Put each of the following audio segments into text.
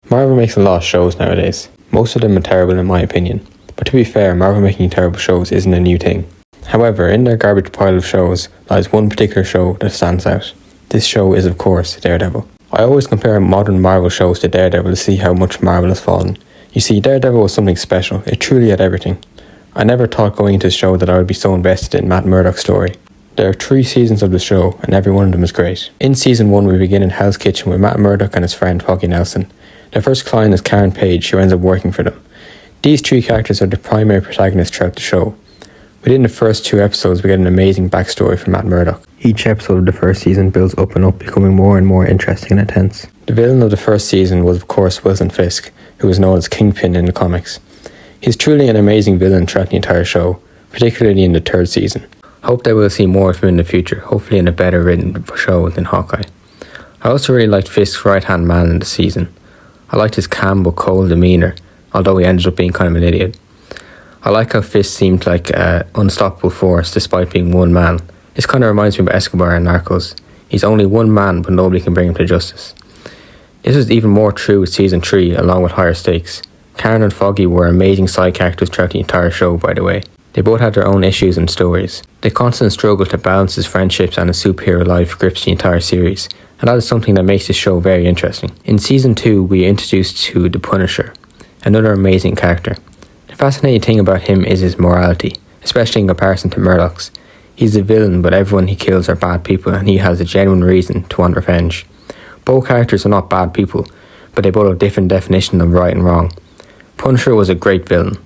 Marvel makes a lot of shows nowadays. Most of them are terrible in my opinion. But to be fair, Marvel making terrible shows isn't a new thing. However, in their garbage pile of shows lies one particular show that stands out. This show is of course Daredevil. I always compare modern Marvel shows to Daredevil to see how much Marvel has fallen. You see, Daredevil was something special. It truly had everything. I never thought going into the show that I would be so invested in Matt Murdock's story. There are 3 seasons of the show, and every one of them is great. In season 1 we begin in Hell's Kitchen with Matt Murdock and his friend Foggy Nelson. Their first client is Karen Page, who ends up working for them. These 3 characters are the primary protagonists throughout the show. Within the first 2 episodes we get an amazing backstory from Matt Murdock. Each episode of the first season builds up and up, becoming more and more interesting and intense. The villain of the first season was of course Wilson Fisk, who is known as Kingpin in the comics. He's truly an amazing villain throughout the entire show, particularly in the 3rd season. Hope that we'll see more of him in the future, hopefully in a better written show than Hawkeye. I also really liked Fisk's right-hand man in the season. I liked his calm but cold demeanour, although he ended up being kind of an idiot. I like how Fisk seemed like an unstoppable force despite being one man. This kind of reminds me of Escobar in Narcos. He's only one man but nobody can bring him to justice. This was even more true with season 3 along with higher stakes. Karen and Foggy were amazing side characters throughout the entire show, by the way. They both had their own issues and stories. The constant struggle to balance his friendships and his superhero life grips the entire series, and that is something that makes this show very interesting. In season 2 we are introduced to the Punisher, another amazing character. The fascinating thing about him is his morality, especially in comparison to Murdock's. He's a villain, but everyone he kills are bad people and he has a genuine reason to want revenge. Both characters are not bad people, but they both have different definitions of right and wrong. Punisher was a great villain.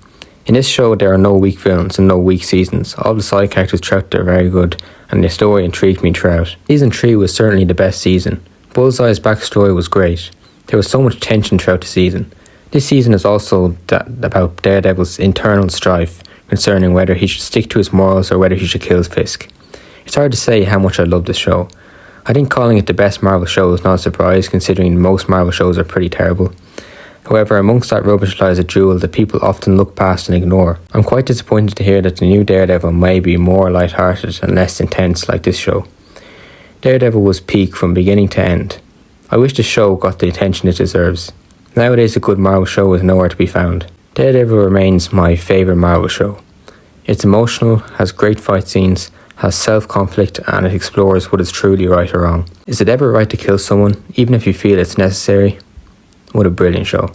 In this show there are no weak villains and no weak seasons. All the side characters throughout are very good and the story intrigued me throughout. Season 3 was certainly the best season. Bullseye's backstory was great. There was so much tension throughout the season. This season is also about Daredevil's internal strife concerning whether he should stick to his morals or whether he should kill Fisk. It's hard to say how much I love this show. I think calling it the best Marvel show is not a surprise considering most Marvel shows are pretty terrible. However, amongst that rubbish lies a jewel that people often look past and ignore. I'm quite disappointed to hear that the new Daredevil may be more light-hearted and less intense like this show. Daredevil was peak from beginning to end. I wish the show got the attention it deserves. Nowadays a good Marvel show is nowhere to be found. Daredevil remains my favourite Marvel show. It's emotional, has great fight scenes, has self-conflict and it explores what is truly right or wrong. Is it ever right to kill someone, even if you feel it's necessary? What a brilliant show.